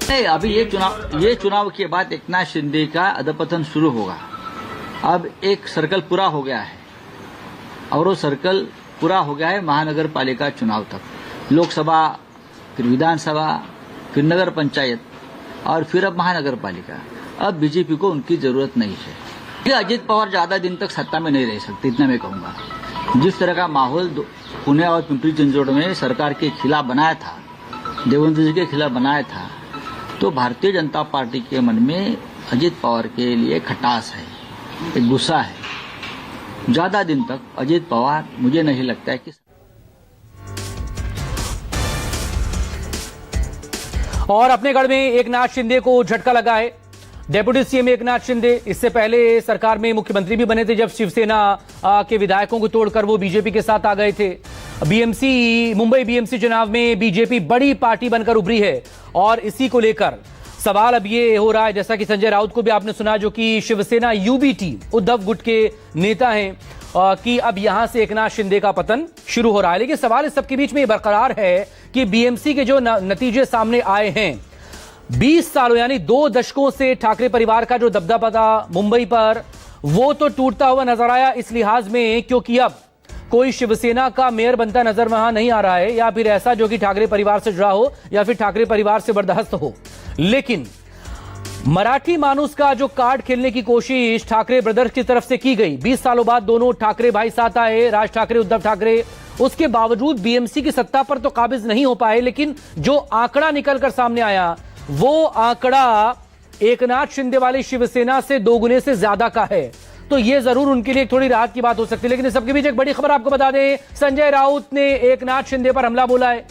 नहीं, अभी ये चुनाव के बाद एकनाथ शिंदे का अधपतन शुरू होगा। अब एक सर्कल पूरा हो गया है और वो सर्कल पूरा हो गया है महानगर पालिका चुनाव तक, लोकसभा, फिर विधानसभा, फिर नगर पंचायत और फिर अब महानगर पालिका। अब बीजेपी को उनकी जरूरत नहीं है। ये अजित पवार ज्यादा दिन तक सत्ता में नहीं रह सकते, इतना मैं कहूंगा। जिस तरह का माहौल पुणे और पिंपरी चिंचवड़ में सरकार के खिलाफ बनाया था, देवेंद्र जी के खिलाफ बनाया था, तो भारतीय जनता पार्टी के मन में अजित पवार के लिए खटास है, एक गुस्सा है। ज्यादा दिन तक अजित पवार, मुझे नहीं लगता है कि। और अपने गढ़ में एकनाथ शिंदे को झटका लगा है। डेप्यूटी सीएम एकनाथ शिंदे इससे पहले सरकार में मुख्यमंत्री भी बने थे, जब शिवसेना के विधायकों को तोड़कर वो बीजेपी के साथ आ गए थे। मुंबई बीएमसी चुनाव में बीजेपी बड़ी पार्टी बनकर उभरी है और इसी को लेकर सवाल अब ये हो रहा है, जैसा कि संजय राउत को भी आपने सुना, जो कि शिवसेना यूबीटी उद्धव गुट के नेता हैं, कि अब यहां से एकनाथ शिंदे का पतन शुरू हो रहा है। लेकिन सवाल इस सबके बीच में बरकरार है कि बीएमसी के जो नतीजे सामने आए हैं, 20 सालों यानी 2 दशकों से ठाकरे परिवार का जो दबदबा था मुंबई पर, वो तो टूटता हुआ नजर आया इस लिहाज में क्योंकि अब कोई शिवसेना का मेयर बनता नजर वहां नहीं आ रहा है, या फिर ऐसा जो कि ठाकरे परिवार से जुड़ा हो या फिर ठाकरे परिवार से बर्दाश्त हो। लेकिन मराठी मानुस का जो कार्ड खेलने की कोशिश ठाकरे ब्रदर्स की तरफ से की गई, 20 सालों बाद दोनों ठाकरे भाई साथ आए, राज ठाकरे, उद्धव ठाकरे, उसके बावजूद बीएमसी की सत्ता पर तो काबिज नहीं हो पाए। लेकिन जो आंकड़ा निकलकर सामने आया, वो आंकड़ा एकनाथ शिंदे वाली शिवसेना से 2 गुने से ज्यादा का है। तो ये जरूर उनके लिए थोड़ी राहत की बात हो सकती है। लेकिन इस सबके बीच एक बड़ी खबर आपको बता दें, संजय राउत ने एकनाथ शिंदे पर हमला बोला है।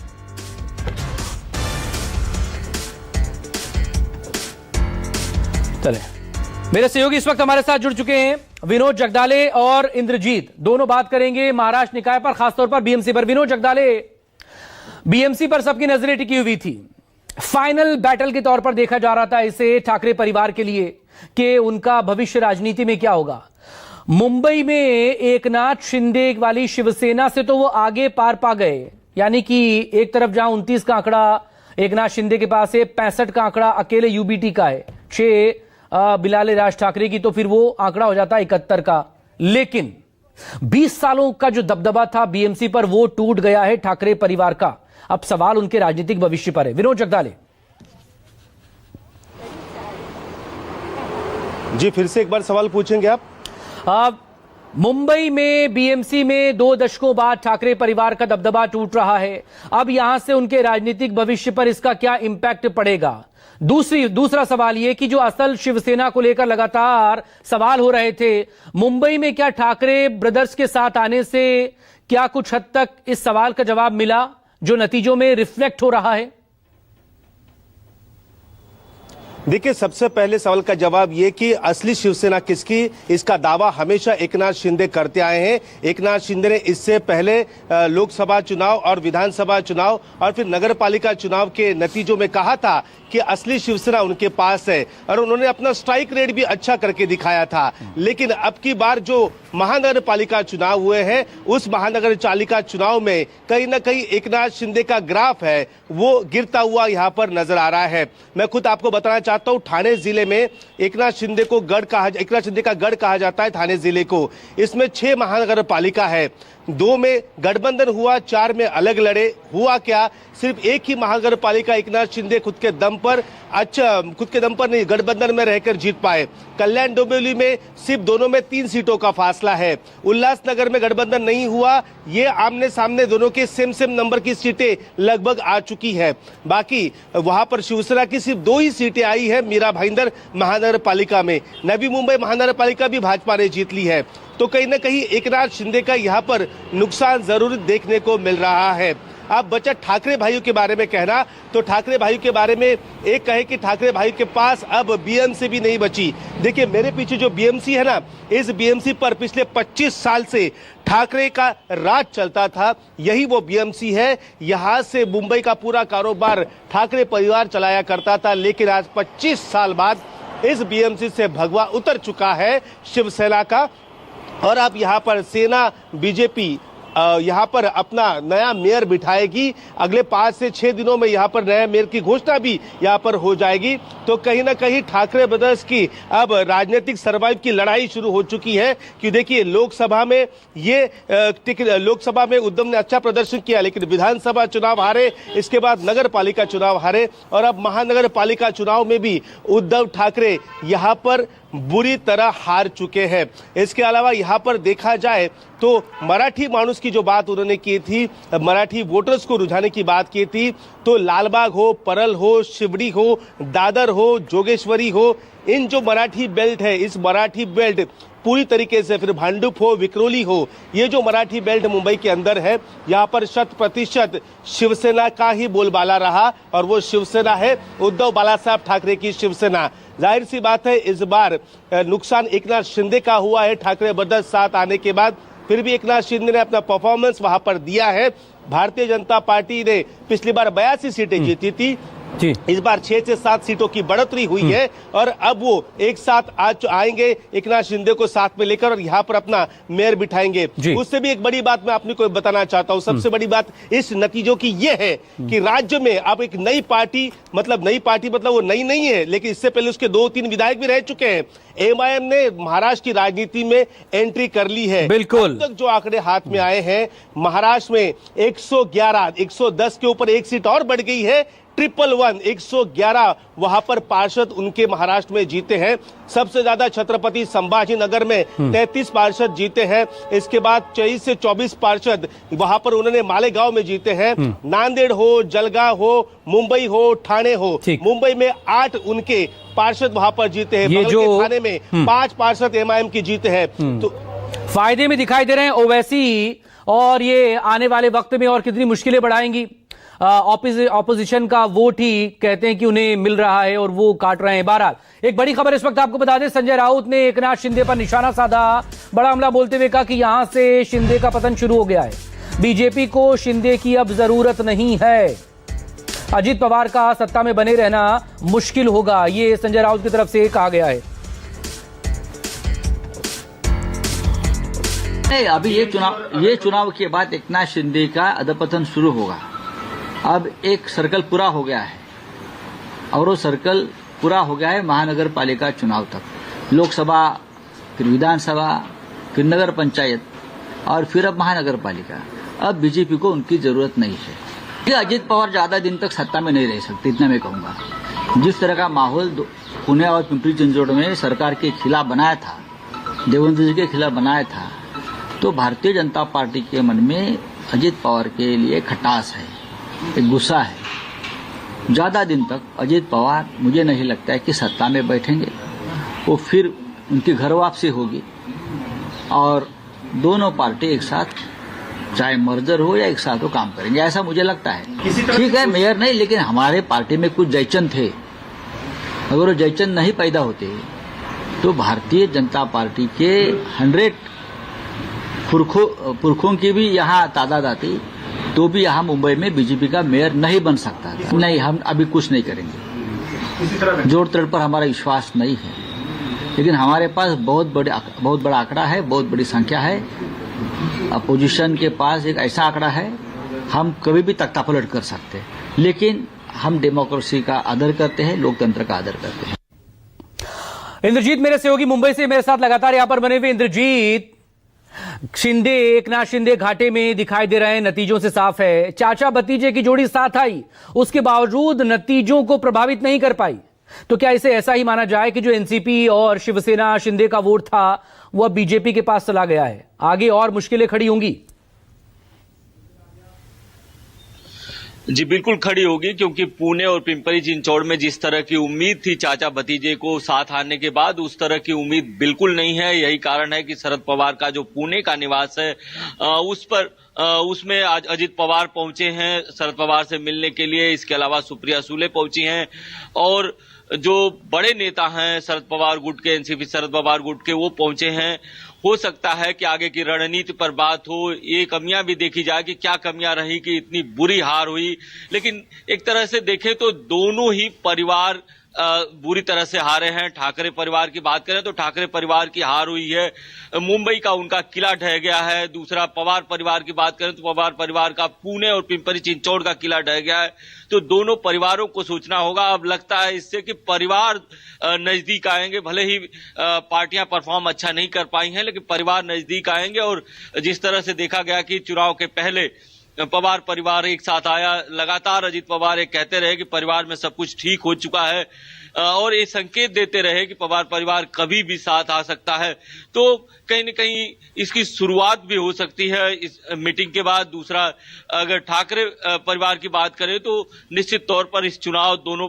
चले, मेरे सहयोगी इस वक्त हमारे साथ जुड़ चुके हैं, विनोद जगदाले और इंद्रजीत। दोनों बात करेंगे महाराष्ट्र निकाय पर, खासतौर पर बीएमसी पर। विनोद जगदाले, बीएमसी पर सबकी नजरें टिकी हुई थी। फाइनल बैटल के तौर पर देखा जा रहा था इसे ठाकरे परिवार के लिए कि उनका भविष्य राजनीति में क्या होगा। मुंबई में एकनाथ शिंदे वाली शिवसेना से तो वो आगे पार पा गए, यानी कि एक तरफ जहां 29 का आंकड़ा एकनाथ शिंदे के पास है, 65 का आंकड़ा अकेले यूबीटी का है, 6 बिलाले राज ठाकरे की, तो फिर वो आंकड़ा हो जाता 71 का। लेकिन 20 सालों का जो दबदबा था बीएमसी पर, वो टूट गया है ठाकरे परिवार का। अब सवाल उनके राजनीतिक भविष्य पर है। विनोद जगदाले जी, फिर से एक बार सवाल पूछेंगे आप? मुंबई में बीएमसी में 2 दशकों बाद ठाकरे परिवार का दबदबा टूट रहा है। अब यहां से उनके राजनीतिक भविष्य पर इसका क्या इंपैक्ट पड़ेगा? दूसरा सवाल यह कि जो असल शिवसेना को लेकर लगातार सवाल हो रहे थे, मुंबई में क्या ठाकरे ब्रदर्स के साथ आने से क्या कुछ हद तक इस सवाल का जवाब मिला जो नतीजों में रिफ्लेक्ट हो रहा है? देखिए, सबसे पहले सवाल का जवाब ये कि असली शिवसेना किसकी, इसका दावा हमेशा एकनाथ शिंदे करते आए हैं। एकनाथ शिंदे ने इससे पहले लोकसभा चुनाव और विधानसभा चुनाव और फिर नगर पालिका चुनाव के नतीजों में कहा था कि असली शिवसेना उनके पास है, और उन्होंने अपना स्ट्राइक रेट भी अच्छा करके दिखाया था। लेकिन अब की बार जो महानगर पालिका चुनाव हुए हैं, उस महानगर पालिका चुनाव में कहीं ना कहीं एकनाथ शिंदे का ग्राफ है वो गिरता हुआ यहाँ पर नजर आ रहा है। मैं खुद आपको बताना चाहता हूँ, ठाणे जिले में एकनाथ शिंदे का गढ़ कहा जाता है ठाणे जिले को। इसमें 6 महानगर पालिका है, 2 में गठबंधन हुआ, 4 में अलग लड़े। हुआ क्या, सिर्फ एक ही महानगर पालिका एकनाथ शिंदे खुद के दम पर नहीं, गठबंधन में रहकर जीत पाए। कल्याण डोंबिवली में सिर्फ दोनों में 3 सीटों का फासला है। उल्लासनगर में गठबंधन नहीं हुआ, ये आमने सामने दोनों के सेम नंबर की सीटें लगभग आ चुकी है। बाकी वहां पर शिवसेना की सिर्फ 2 ही सीटें आई है मीरा भाईंदर महानगर पालिका में। नवी मुंबई महानगर पालिका भी भाजपा ने जीत ली है। तो कहीं ना कहीं एकनाथ शिंदे का यहाँ पर नुकसान जरूर देखने को मिल रहा है। अब बचा ठाकरे भाइयों के बारे में कहना, तो ठाकरे भाइयों के बारे में एक कहे कि ठाकरे भाई के पास अब बीएमसी भी नहीं बची। देखिए, मेरे पीछे जो बीएमसी है ना, इस बीएमसी पर पिछले 25 साल से ठाकरे का राज चलता था, यही वो बीएमसी है। यहाँ से मुंबई का पूरा कारोबार ठाकरे परिवार चलाया करता था। लेकिन आज 25 साल बाद इस बीएमसी से भगवा उतर चुका है शिवसेना का और अब यहाँ पर सेना बीजेपी यहाँ पर अपना नया मेयर बिठाएगी। अगले 5 से 6 दिनों में यहाँ पर नया मेयर की घोषणा भी यहाँ पर हो जाएगी। तो कहीं ना कहीं ठाकरे ब्रदर्स की अब राजनीतिक सर्वाइव की लड़ाई शुरू हो चुकी है कि देखिए लोकसभा में उद्धव ने अच्छा प्रदर्शन किया, लेकिन विधानसभा चुनाव हारे, इसके बाद नगर पालिका चुनाव हारे और अब महानगर पालिका चुनाव में भी उद्धव ठाकरे यहाँ पर बुरी तरह हार चुके हैं। इसके अलावा यहाँ पर देखा जाए तो मराठी मानुस की जो बात उन्होंने की थी, मराठी वोटर्स को रुझाने की बात की थी, तो लालबाग हो, परल हो, शिवड़ी हो, दादर हो, जोगेश्वरी हो, इन जो मराठी बेल्ट है, इस मराठी बेल्ट पूरी तरीके से, फिर भांडुप हो, विक्रोली हो, ये जो मराठी बेल्ट मुंबई के अंदर है, यहाँ पर 100% शिवसेना का ही बोलबाला रहा और वो शिवसेना है उद्धव बालासाहब ठाकरे की शिवसेना। जाहिर सी बात है इस बार नुकसान एकनाथ शिंदे का हुआ है ठाकरे ब्रदर्स साथ आने के बाद, फिर भी एकनाथ शिंदे ने अपना परफॉर्मेंस वहां पर दिया है। भारतीय जनता पार्टी ने पिछली बार 82 सीटें जीती थी, इस बार 6 से 7 सीटों की बढ़ोतरी हुई है और अब वो एक साथ आएंगे एकनाथ शिंदे को साथ में लेकर और यहाँ पर अपना मेयर बिठाएंगे। उससे भी एक बड़ी बात मैं अपने को बताना चाहता हूँ। सबसे बड़ी बात इस नतीजों की ये है कि राज्य में अब एक नई पार्टी मतलब वो नई नहीं है, लेकिन इससे पहले उसके 2-3 विधायक भी रह चुके हैं। एमआईएम ने महाराष्ट्र की राजनीति में एंट्री कर ली है। बिल्कुल। अब तक जो आंकड़े हाथ में आए हैं, महाराष्ट्र में 110 के ऊपर एक सीट और बढ़ गई है। 111 वहां पर पार्षद उनके महाराष्ट्र में जीते हैं। सबसे ज्यादा छत्रपति संभाजीनगर में 33 पार्षद जीते हैं। इसके बाद 23 से 24 पार्षद वहां पर उन्होंने मालेगांव में जीते हैं। नांदेड़ हो, जलगांव हो, मुंबई हो, ठाणे हो, मुंबई में 8 उनके पार्षद वहां पर जीते हैं। ठाणे में 5 पार्षद एमआईएम की जीते हैं। तो फायदे में दिखाई दे रहे हैं ओवैसी, और ये आने वाले वक्त में और कितनी मुश्किलें बढ़ाएंगी। ऑपोजिशन का वोट ही कहते हैं कि उन्हें मिल रहा है और वो काट रहे हैं। बहरहाल एक बड़ी खबर इस वक्त आपको बता दें, संजय राउत ने एकनाथ शिंदे पर निशाना साधा, बड़ा हमला बोलते हुए कहा कि यहां से शिंदे का पतन शुरू हो गया है, बीजेपी को शिंदे की अब जरूरत नहीं है, अजित पवार का सत्ता में बने रहना मुश्किल होगा, ये संजय राउत की तरफ से कहा गया है। नहीं, अभी ये चुनाव के बाद एकनाथ शिंदे का अधपतन शुरू होगा। अब एक सर्कल पूरा हो गया है और वो सर्कल पूरा हो गया है महानगर पालिका चुनाव तक, लोकसभा, फिर विधानसभा, फिर नगर पंचायत और फिर अब महानगर पालिका। अब बीजेपी को उनकी जरूरत नहीं है। अजित पवार ज्यादा दिन तक सत्ता में नहीं रह सकते, इतना मैं कहूंगा। जिस तरह का माहौल पुणे और पिंपरी चिंचवड़ में सरकार के खिलाफ बनाया था, देवेंद्र जी के खिलाफ बनाया था, तो भारतीय जनता पार्टी के मन में अजित पवार के लिए खटास है, एक गुस्सा है। ज्यादा दिन तक अजित पवार मुझे नहीं लगता है कि सत्ता में बैठेंगे, वो फिर उनकी घर वापसी होगी और दोनों पार्टी एक साथ, चाहे मर्जर हो या एक साथ वो काम करेंगे, ऐसा मुझे लगता है। ठीक है, मेयर नहीं, लेकिन हमारे पार्टी में कुछ जयचंद थे, अगर वो जयचंद नहीं पैदा होते तो भारतीय जनता पार्टी के 100 पुरखों की भी यहाँ तादाद आती तो भी यहाँ मुंबई में बीजेपी का मेयर नहीं बन सकता था। नहीं, हम अभी कुछ नहीं करेंगे, जोड़ तोड़ पर हमारा विश्वास नहीं है, लेकिन हमारे पास बहुत बड़ा आंकड़ा है, बहुत बड़ी संख्या है। अपोजिशन के पास एक ऐसा आंकड़ा है, हम कभी भी तख्तापलट कर सकते हैं, लेकिन हम डेमोक्रेसी का आदर करते हैं, लोकतंत्र का आदर करते हैं। इंद्रजीत मेरे सहयोगी मुंबई से मेरे साथ लगातार यहां पर बने हुए। इंद्रजीत, शिंदे, एकनाथ शिंदे घाटे में दिखाई दे रहे हैं, नतीजों से साफ है चाचा भतीजे की जोड़ी साथ आई, उसके बावजूद नतीजों को प्रभावित नहीं कर पाई। तो क्या इसे ऐसा ही माना जाए कि जो एनसीपी और शिवसेना शिंदे का वोट था वो अब बीजेपी के पास चला गया है, आगे और मुश्किलें खड़ी होंगी? जी बिल्कुल खड़ी होगी, क्योंकि पुणे और पिंपरी चिंचवड़ में जिस तरह की उम्मीद थी चाचा भतीजे को साथ आने के बाद, उस तरह की उम्मीद बिल्कुल नहीं है। यही कारण है कि शरद पवार का जो पुणे का निवास है उसमें आज अजित पवार पहुंचे हैं शरद पवार से मिलने के लिए। इसके अलावा सुप्रिया सुले पहुंची हैं और जो बड़े नेता हैं शरद पवार गुट के, एनसीपी शरद पवार गुट के, वो पहुंचे हैं। हो सकता है कि आगे की रणनीति पर बात हो, ये कमियां भी देखी जाए कि क्या कमियां रही कि इतनी बुरी हार हुई। लेकिन एक तरह से देखें तो दोनों ही परिवार बुरी तरह से हारे हैं। ठाकरे परिवार की बात करें तो ठाकरे परिवार की हार हुई है, मुंबई का उनका किला ढह गया है। दूसरा, पवार परिवार की बात करें तो पवार परिवार का पुणे और पिंपरी चिंचवड़ का किला ढह गया है। तो दोनों परिवारों को सोचना होगा। अब लगता है इससे कि परिवार नजदीक आएंगे, भले ही पार्टियां परफॉर्म अच्छा नहीं कर पाई हैं, लेकिन परिवार नजदीक आएंगे। और जिस तरह से देखा गया कि चुनाव के पहले पवार परिवार एक साथ आया, लगातार अजीत पवार एक कहते रहे कि परिवार में सब कुछ ठीक हो चुका है और ये संकेत देते रहे कि पवार परिवार कभी भी साथ आ सकता है। तो कहीं न कहीं इसकी शुरुआत भी हो सकती है इस मीटिंग के बाद। दूसरा, अगर ठाकरे परिवार की बात करें तो निश्चित तौर पर इस चुनाव दोनों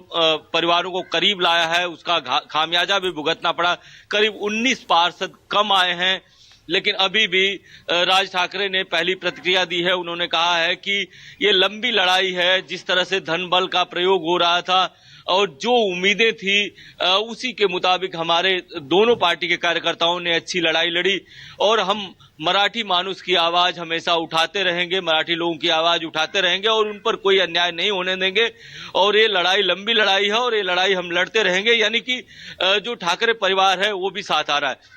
परिवारों को करीब लाया है, उसका खामियाजा भी भुगतना पड़ा। करीब 19 पार्षद कम आए हैं, लेकिन अभी भी राज ठाकरे ने पहली प्रतिक्रिया दी है। उन्होंने कहा है कि ये लंबी लड़ाई है। जिस तरह से धन बल का प्रयोग हो रहा था और जो उम्मीदें थी उसी के मुताबिक हमारे दोनों पार्टी के कार्यकर्ताओं ने अच्छी लड़ाई लड़ी और हम मराठी मानुस की आवाज हमेशा उठाते रहेंगे, मराठी लोगों की आवाज उठाते रहेंगे और उन पर कोई अन्याय नहीं होने देंगे। और ये लड़ाई लंबी लड़ाई है और ये लड़ाई हम लड़ते रहेंगे। यानी कि जो ठाकरे परिवार है वो भी साथ आ रहा है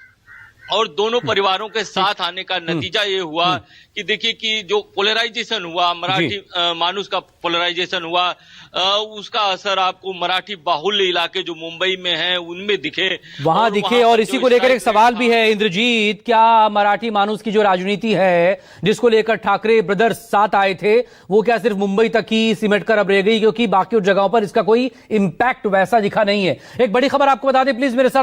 और दोनों परिवारों के साथ आने का नतीजा ये हुआ कि देखिए कि जो पोलराइजेशन हुआ, मराठी मानुस का पोलराइजेशन हुआ, उसका असर आपको मराठी बाहुल्य इलाके जो मुंबई में हैं उनमें दिखे, वहां दिखे। और इसी को लेकर एक सवाल भी है इंद्रजीत, क्या मराठी मानुस की जो राजनीति है जिसको लेकर ठाकरे ब्रदर्स साथ आए थे वो क्या सिर्फ मुंबई तक ही सिमट कर अब रह गई, क्योंकि बाकी जगहों पर इसका कोई इंपैक्ट वैसा दिखा नहीं है। एक बड़ी खबर आपको बता दें प्लीज मेरे साथ